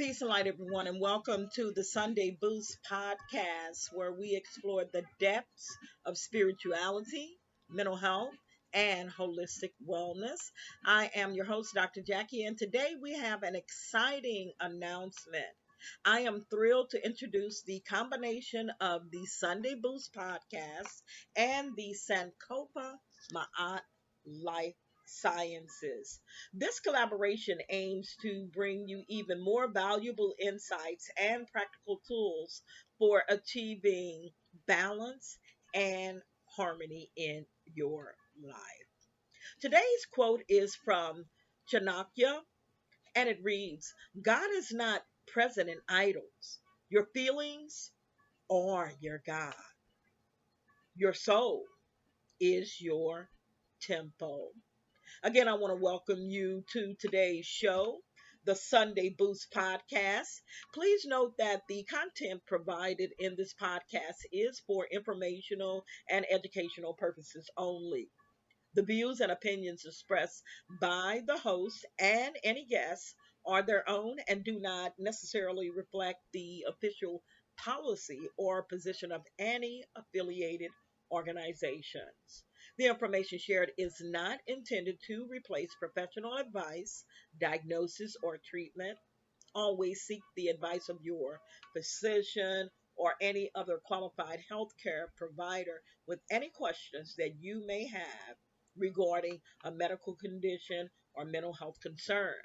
Peace and light, everyone, and welcome to the Sunday Boost podcast, where we explore the depths of spirituality, mental health, and holistic wellness. I am your host, Dr. Jackie, and today we have an exciting announcement. I am thrilled to introduce the combination of the Sunday Boost podcast and the Sankofa MAAT Life Sciences. This collaboration aims to bring you even more valuable insights and practical tools for achieving balance and harmony in your life. Today's quote is from Chanakya, and it reads, God is not present in idols. Your feelings are your God. Your soul is your temple. Again, I want to welcome you to today's show, the Sunday Boost podcast. Please note that the content provided in this podcast is for informational and educational purposes only. The views and opinions expressed by the host and any guests are their own and do not necessarily reflect the official policy or position of any affiliated organizations. The information shared is not intended to replace professional advice, diagnosis, or treatment. Always seek the advice of your physician or any other qualified healthcare provider with any questions that you may have regarding a medical condition or mental health concern.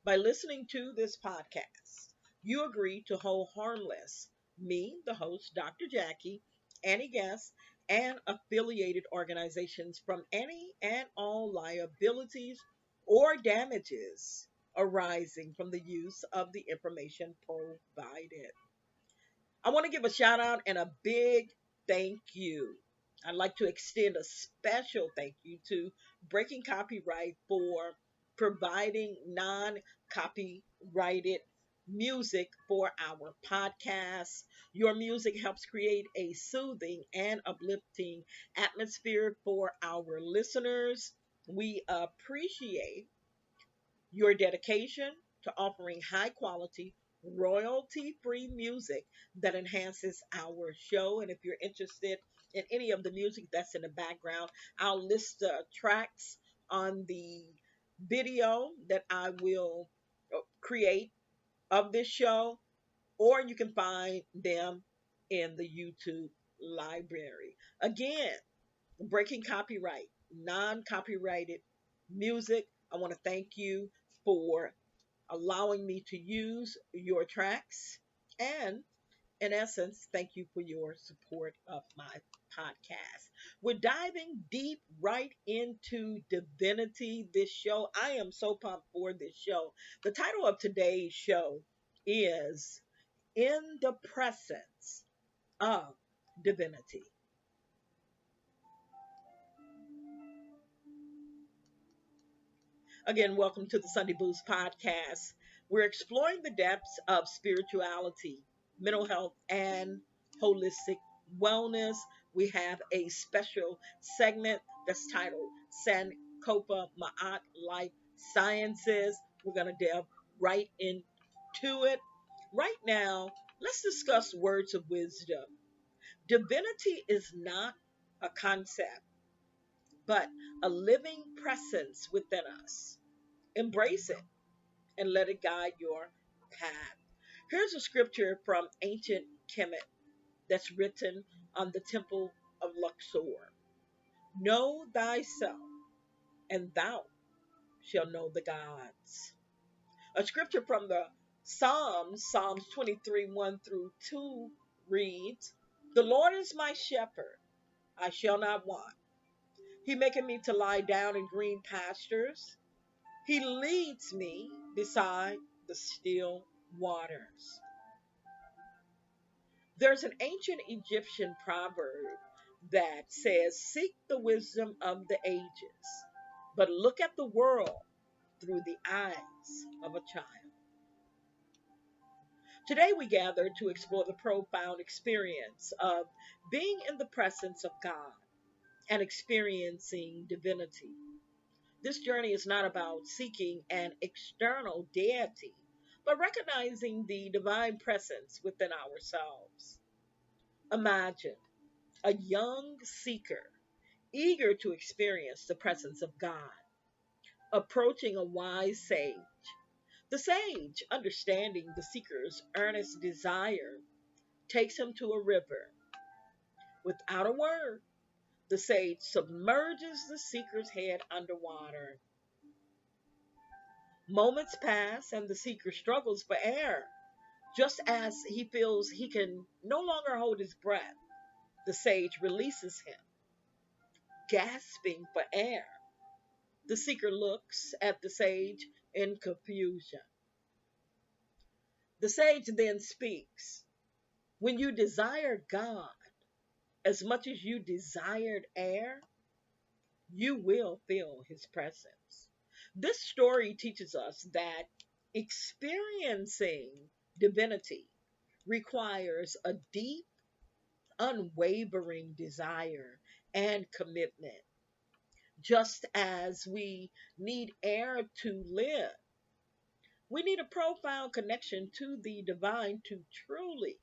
By listening to this podcast, you agree to hold harmless me, the host, Dr. Jackie, any guests, and affiliated organizations from any and all liabilities or damages arising from the use of the information provided. I want to give a shout out and a big thank you. I'd like to extend a special thank you to Breaking Copyright for providing non copyrighted music for our podcast. Your music helps create a soothing and uplifting atmosphere for our listeners. We appreciate your dedication to offering high quality, royalty free music that enhances our show. And if you're interested in any of the music that's in the background, I'll list the tracks on the video that I will create of this show, or you can find them in the YouTube library. Again, breaking copyright, non copyrighted music. I want to thank you for allowing me to use your tracks. And in essence, thank you for your support of my podcast. We're diving deep right into divinity this show. I am so pumped for this show. The title of today's show is In the Presence of Divinity. Again, welcome to the Sunday Boost podcast. We're exploring the depths of spirituality, mental health, and holistic wellness. We have a special segment that's titled Sankofa MAAT Life Sciences. We're going to delve right into it. Right now, let's discuss words of wisdom. Divinity is not a concept, but a living presence within us. Embrace it and let it guide your path. Here's a scripture from ancient Kemet that's written on the temple of Luxor. Know thyself, and thou shalt know the gods. A scripture from the Psalms 23, 1 through 2 reads, The Lord is my shepherd, I shall not want. He maketh me to lie down in green pastures. He leads me beside the still waters. There's an ancient Egyptian proverb that says, Seek the wisdom of the ages, but look at the world through the eyes of a child. Today we gather to explore the profound experience of being in the presence of God and experiencing divinity. This journey is not about seeking an external deity, but recognizing the divine presence within ourselves. Imagine a young seeker eager to experience the presence of God, approaching a wise sage. The sage, understanding the seeker's earnest desire, takes him to a river. Without a word, the sage submerges the seeker's head underwater. Moments pass and the seeker struggles for air. Just as he feels he can no longer hold his breath, the sage releases him, gasping for air. The seeker looks at the sage in confusion. The sage then speaks. When you desire God as much as you desired air, you will feel his presence. This story teaches us that experiencing divinity requires a deep, unwavering desire and commitment. Just as we need air to live, we need a profound connection to the divine to truly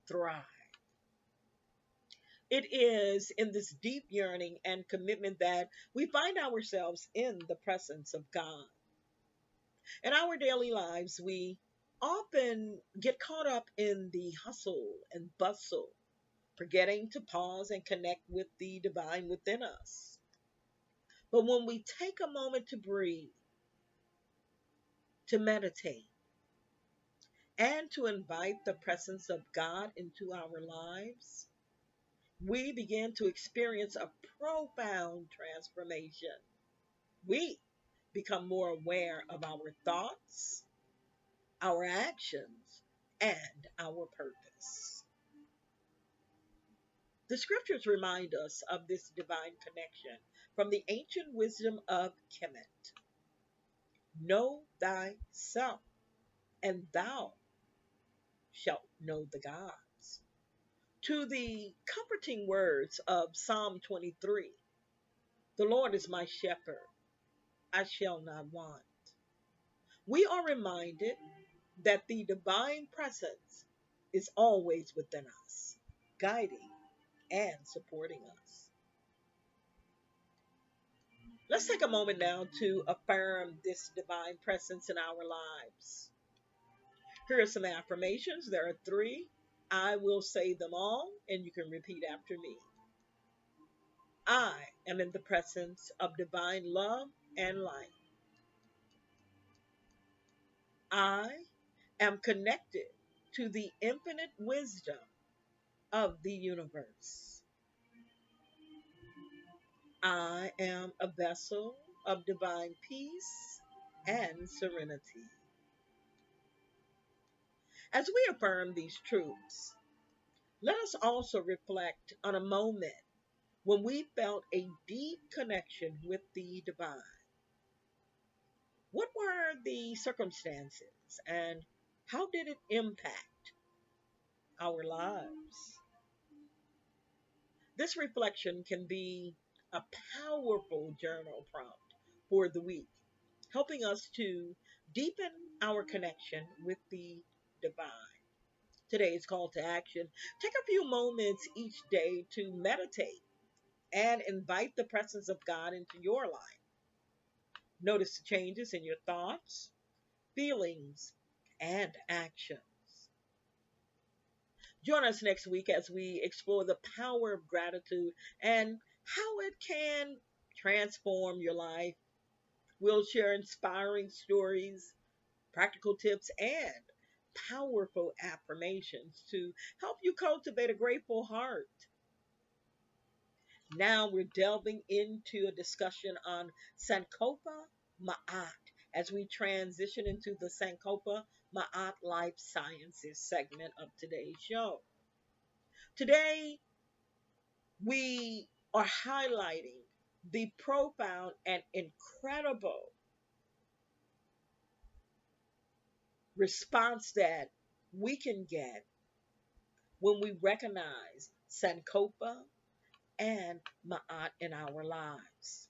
thrive. It is in this deep yearning and commitment that we find ourselves in the presence of God. In our daily lives, we often get caught up in the hustle and bustle, forgetting to pause and connect with the divine within us. But when we take a moment to breathe, to meditate, and to invite the presence of God into our lives, we begin to experience a profound transformation. We become more aware of our thoughts, our actions, and our purpose. The scriptures remind us of this divine connection from the ancient wisdom of Kemet. Know thyself, and thou shalt know the gods. To the comforting words of Psalm 23, the Lord is my shepherd, I shall not want. We are reminded that the divine presence is always within us, guiding and supporting us. Let's take a moment now to affirm this divine presence in our lives. Here are some affirmations. There are three. I will say them all, and you can repeat after me. I am in the presence of divine love and light. I am connected to the infinite wisdom of the universe. I am a vessel of divine peace and serenity. As we affirm these truths, let us also reflect on a moment when we felt a deep connection with the divine. What were the circumstances and how did it impact our lives? This reflection can be a powerful journal prompt for the week, helping us to deepen our connection with the divine. Today's call to action: take a few moments each day to meditate and invite the presence of God into your life. Notice the changes in your thoughts, feelings, and actions. Join us next week as we explore the power of gratitude and how it can transform your life. We'll share inspiring stories, practical tips, and powerful affirmations to help you cultivate a grateful heart. Now we're delving into a discussion on Sankofa MAAT as we transition into the Sankofa MAAT Life Sciences segment of today's show. Today, we are highlighting the profound and incredible response that we can get when we recognize Sankofa and MAAT in our lives.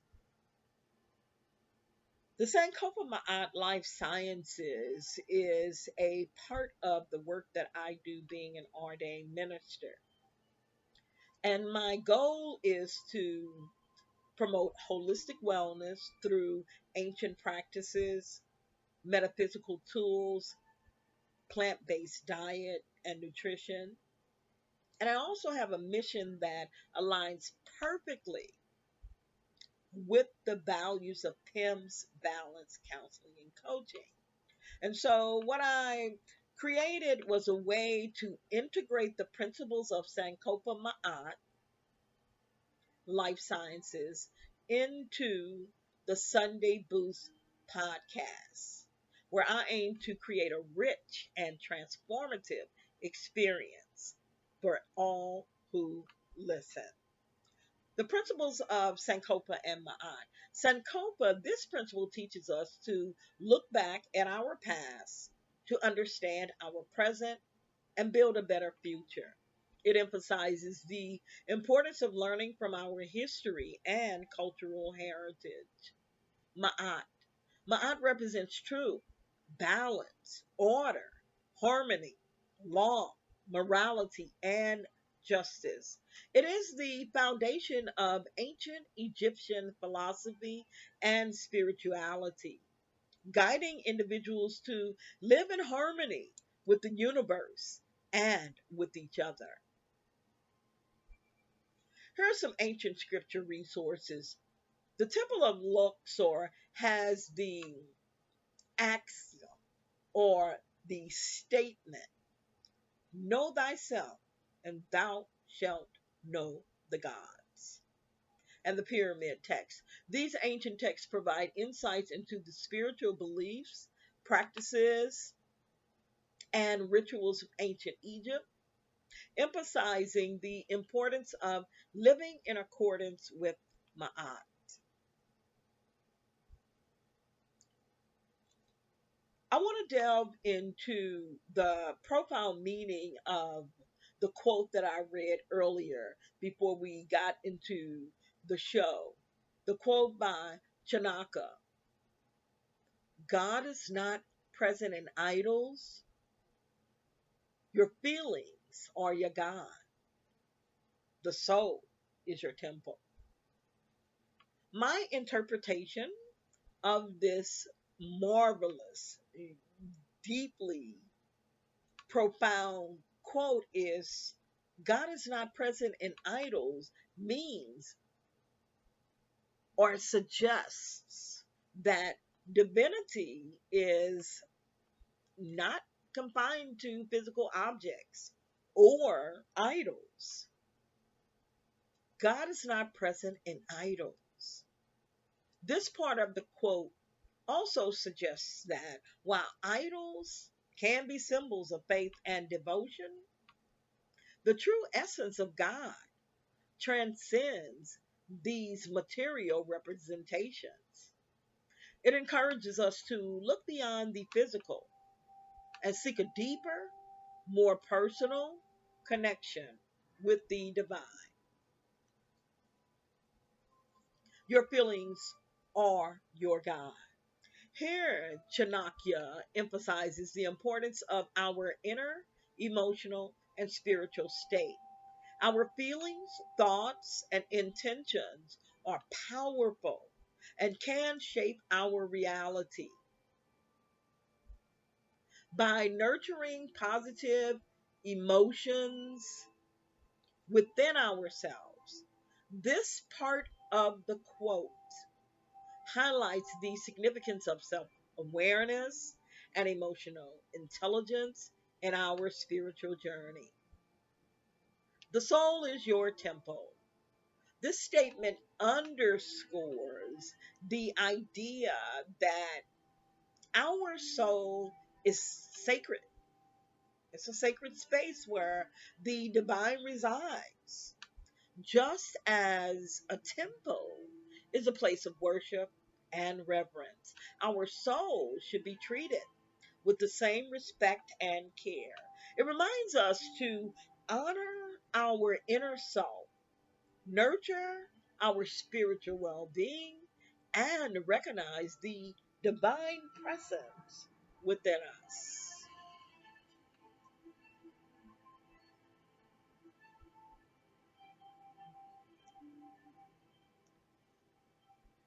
The Sankofa MAAT Life Sciences is a part of the work that I do being an ordained minister. And my goal is to promote holistic wellness through ancient practices, metaphysical tools, plant based diet, and nutrition. And I also have a mission that aligns perfectly with the values of PIMS balance counseling and coaching. And so, what I created was a way to integrate the principles of Sankofa Ma'at life sciences into the Sunday Boost podcast, where I aim to create a rich and transformative experience for all who listen. The principles of Sankofa and Ma'at. Sankofa, this principle teaches us to look back at our past, to understand our present, and build a better future. It emphasizes the importance of learning from our history and cultural heritage. Ma'at. Ma'at represents truth, balance, order, harmony, law, morality, and justice. It is the foundation of ancient Egyptian philosophy and spirituality, guiding individuals to live in harmony with the universe and with each other. Here are some ancient scripture resources. The Temple of Luxor has the axiom or the statement, know thyself and thou shalt know the gods. And the pyramid text. These ancient texts provide insights into the spiritual beliefs, practices, and rituals of ancient Egypt, emphasizing the importance of living in accordance with Ma'at. I want to delve into the profound meaning of the quote that I read earlier before we got into the show. The quote by Chanaka: God is not present in idols, your feelings are your God, the soul is your temple. My interpretation of this marvelous, deeply profound quote is, God is not present in idols means or suggests that divinity is not confined to physical objects or idols. God is not present in idols. This part of the quote also suggests that while idols can be symbols of faith and devotion, the true essence of God transcends these material representations. It encourages us to look beyond the physical and seek a deeper, more personal connection with the divine. Your feelings are your God. Here, Chanakya emphasizes the importance of our inner emotional and spiritual state. Our feelings, thoughts, and intentions are powerful and can shape our reality. By nurturing positive emotions within ourselves, this part of the quote highlights the significance of self awareness and emotional intelligence in our spiritual journey. The soul is your temple. This statement underscores the idea that our soul is sacred. It's a sacred space where the divine resides, just as a temple is a place of worship and reverence. Our soul should be treated with the same respect and care. It reminds us to honor our inner self, nurture our spiritual well being, and recognize the divine presence within us.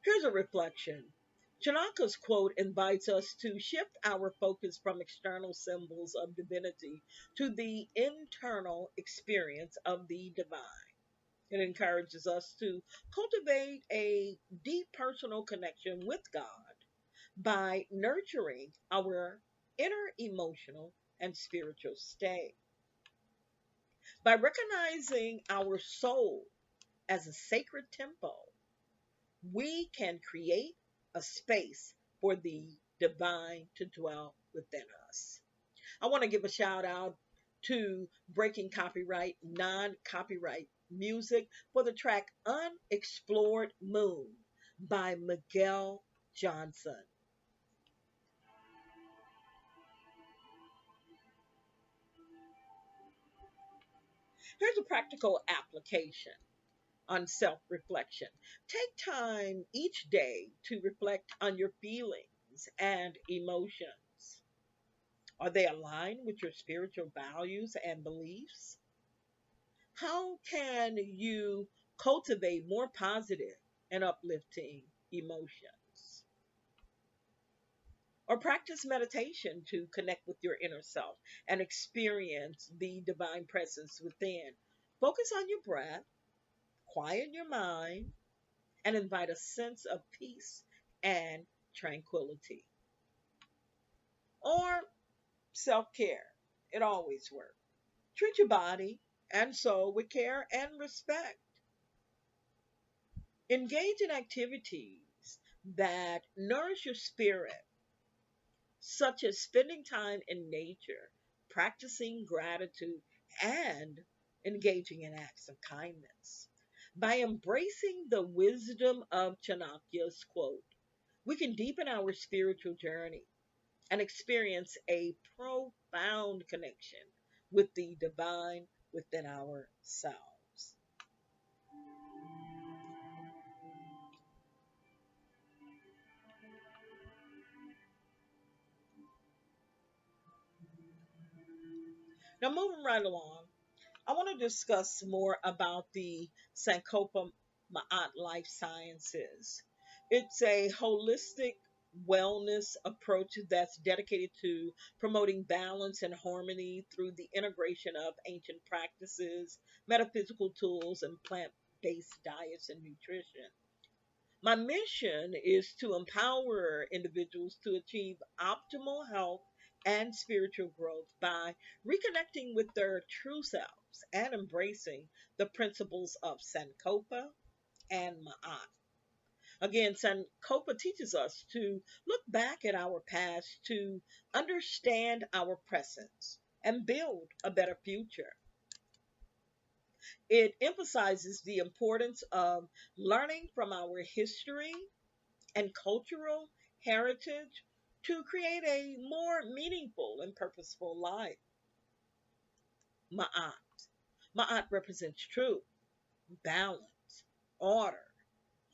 Here's a reflection. Jacque's quote invites us to shift our focus from external symbols of divinity to the internal experience of the divine. It encourages us to cultivate a deep personal connection with God by nurturing our inner emotional and spiritual state. By recognizing our soul as a sacred temple, we can create a space for the divine to dwell within us. I want to give a shout out to Breaking Copyright, non copyright music for the track Unexplored Moon by Miguel Johnson. Here's a practical application on self reflection. Take time each day to reflect on your feelings and emotions. Are they aligned with your spiritual values and beliefs? How can you cultivate more positive and uplifting emotions? Or practice meditation to connect with your inner self and experience the divine presence within. Focus on your breath, quiet your mind, and invite a sense of peace and tranquility. Or self care. It always works. Treat your body and soul with care and respect. Engage in activities that nourish your spirit, such as spending time in nature, practicing gratitude, and engaging in acts of kindness. By embracing the wisdom of Chanakya's quote, we can deepen our spiritual journey and experience a profound connection with the divine within ourselves. Now, moving right along, I want to discuss more about the Sankofa MAAT Life Sciences. It's a holistic wellness approach that's dedicated to promoting balance and harmony through the integration of ancient practices, metaphysical tools, and plant based diets and nutrition. My mission is to empower individuals to achieve optimal health and spiritual growth by reconnecting with their true selves and embracing the principles of Sankofa and Ma'at. Again, Sankofa teaches us to look back at our past to understand our present and build a better future. It emphasizes the importance of learning from our history and cultural heritage to create a more meaningful and purposeful life. Ma'at. Ma'at represents truth, balance, order,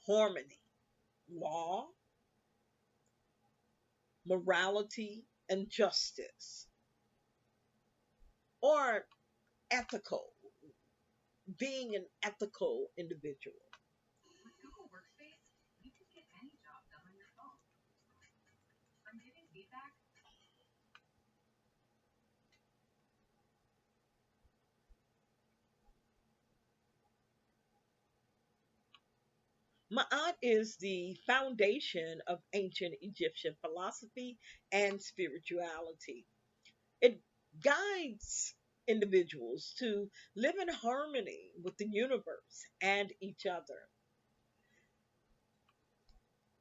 harmony, law, morality, and justice, or ethical, being an ethical individual. With Google Workspace, you can get any job done on your phone. From giving feedback. Ma'at is the foundation of ancient Egyptian philosophy and spirituality. It guides individuals to live in harmony with the universe and each other.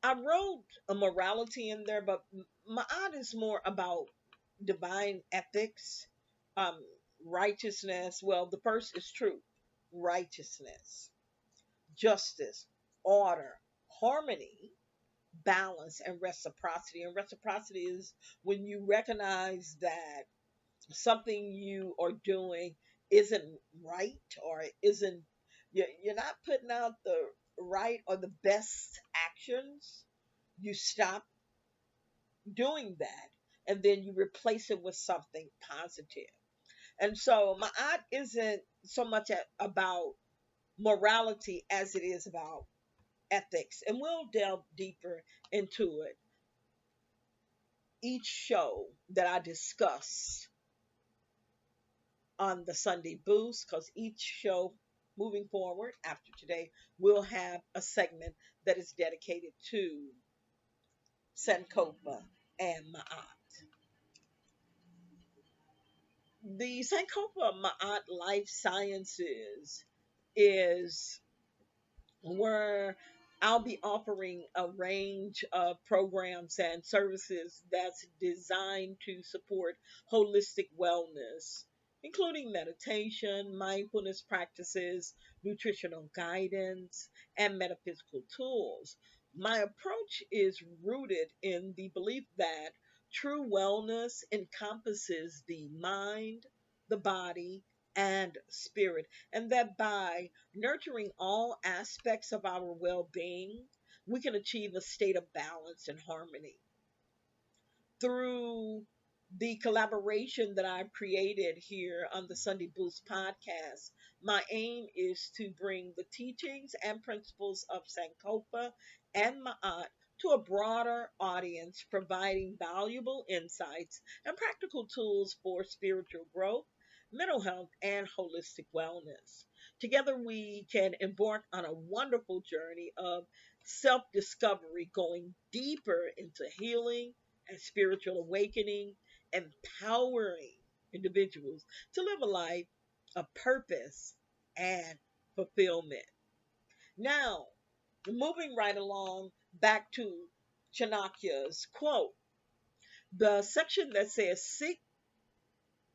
I wrote a morality in there, but Ma'at is more about divine ethics, um, righteousness. Well, the first is truth, righteousness, justice, order, harmony, balance, and reciprocity. And reciprocity is when you recognize that something you are doing isn't right or isn't, you're not putting out the right or the best actions. You stop doing that, and then you replace it with something positive. And so my art isn't so much about morality as it is about ethics, and we'll delve deeper into it each show that I discuss on the Sunday Boost, because each show moving forward after today will have a segment that is dedicated to Sankofa and MAAT. The Sankofa MAAT Life Sciences is where I'll be offering a range of programs and services that's designed to support holistic wellness, including meditation, mindfulness practices, nutritional guidance, and metaphysical tools. My approach is rooted in the belief that true wellness encompasses the mind, the body, and spirit, and that by nurturing all aspects of our well being, we can achieve a state of balance and harmony through the collaboration that I've created here on the Sunday Boost podcast. My aim is to bring the teachings and principles of Sankofa and Ma'at to a broader audience, providing valuable insights and practical tools for spiritual growth, mental health, and holistic wellness. Together, we can embark on a wonderful journey of self discovery, going deeper into healing and spiritual awakening, empowering individuals to live a life of purpose and fulfillment. Now, moving right along back to Chanakya's quote, the section that says, "Seek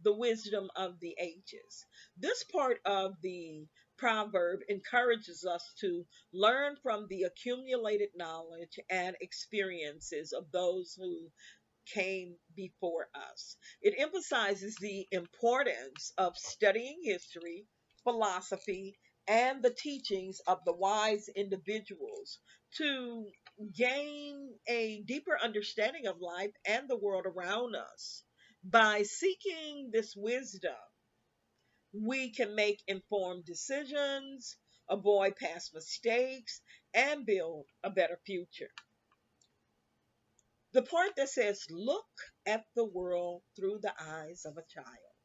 the wisdom of the ages." This part of the proverb encourages us to learn from the accumulated knowledge and experiences of those who came before us. It emphasizes the importance of studying history, philosophy, and the teachings of the wise individuals to gain a deeper understanding of life and the world around us. By seeking this wisdom, we can make informed decisions, avoid past mistakes, and build a better future. The part that says, "Look at the world through the eyes of a child."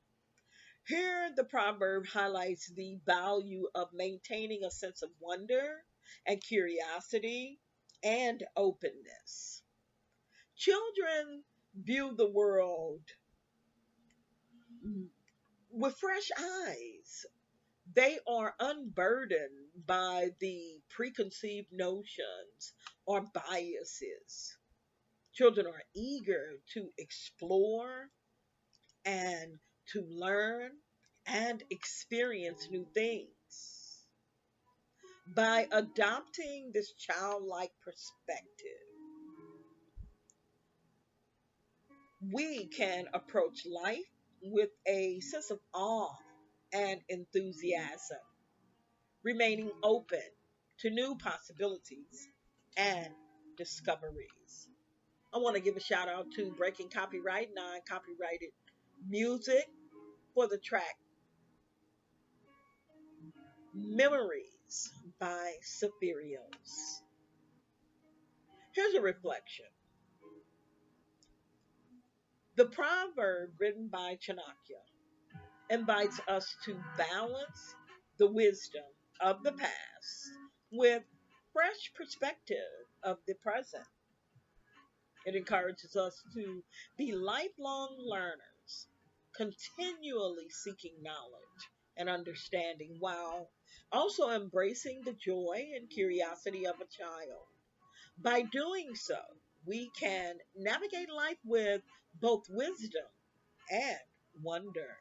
Here, the proverb highlights the value of maintaining a sense of wonder and curiosity and openness. Children view the world with fresh eyes. They are unburdened by the preconceived notions or biases. Children are eager to explore and to learn and experience new things. By adopting this childlike perspective, we can approach life with a sense of awe and enthusiasm, remaining open to new possibilities and discoveries. I want to give a shout out to Breaking Copyright, non copyrighted music for the track Memories by Saphirios. Here's a reflection. The proverb written by Chanakya invites us to balance the wisdom of the past with fresh perspective of the present. It encourages us to be lifelong learners, continually seeking knowledge and understanding while also embracing the joy and curiosity of a child. By doing so, we can navigate life with both wisdom and wonder.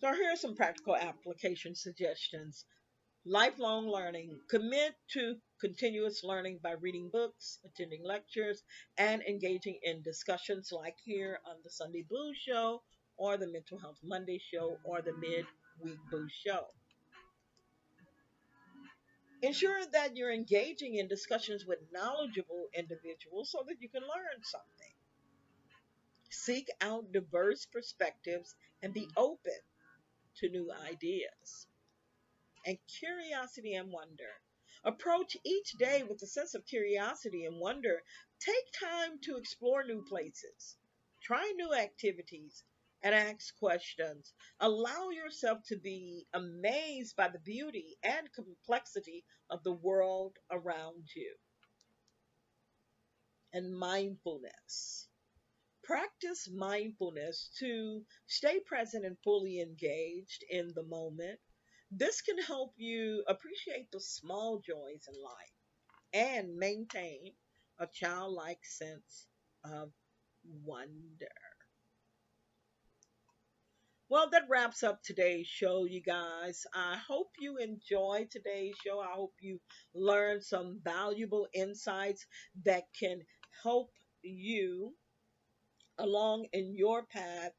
So, here are some practical application suggestions. Lifelong learning. Commit to continuous learning by reading books, attending lectures, and engaging in discussions like here on the Sunday Blues Show or the Mental Health Monday Show or the Midweek Blues Show. Ensure that you're engaging in discussions with knowledgeable individuals so that you can learn something. Seek out diverse perspectives and be open to new ideas. And curiosity and wonder. Approach each day with a sense of curiosity and wonder. Take time to explore new places, try new activities, and ask questions. Allow yourself to be amazed by the beauty and complexity of the world around you. And mindfulness. Practice mindfulness to stay present and fully engaged in the moment. This can help you appreciate the small joys in life and maintain a childlike sense of wonder. Well, that wraps up today's show, you guys. I hope you enjoyed today's show. I hope you learned some valuable insights that can help you along in your path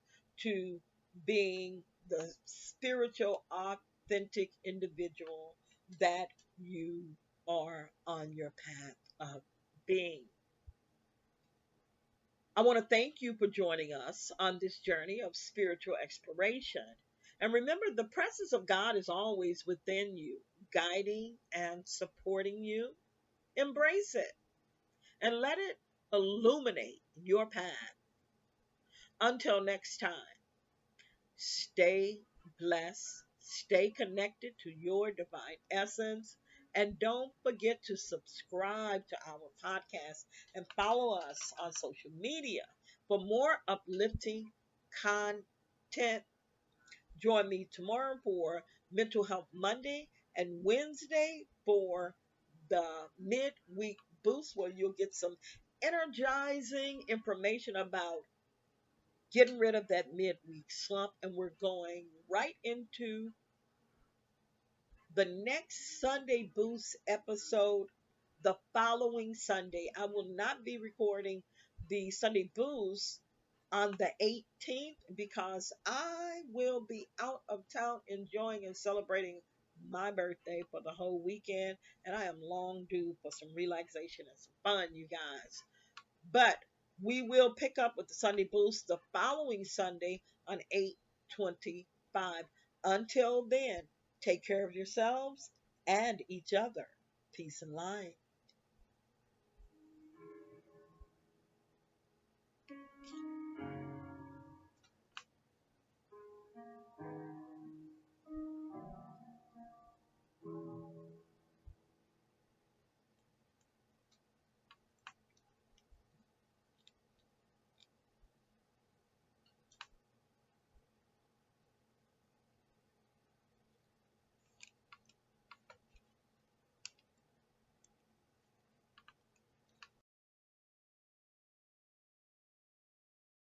to being the spiritual, authentic individual that you are on your path of being. I want to thank you for joining us on this journey of spiritual exploration. And remember, the presence of God is always within you, guiding and supporting you. Embrace it and let it illuminate your path. Until next time. Stay blessed, stay connected to your divine essence, and don't forget to subscribe to our podcast and follow us on social media for more uplifting content. Join me tomorrow for Mental Health Monday and Wednesday for the midweek boost, where you'll get some energizing information about getting rid of that midweek slump, and we're going right into the next Sunday Boost episode the following Sunday. I will not be recording the Sunday Boost on the 18th because I will be out of town enjoying and celebrating my birthday for the whole weekend, and I am long due for some relaxation and some fun, you guys. But we will pick up with the Sunday Boost the following Sunday on 8/25. Until then, take care of yourselves and each other. Peace and light.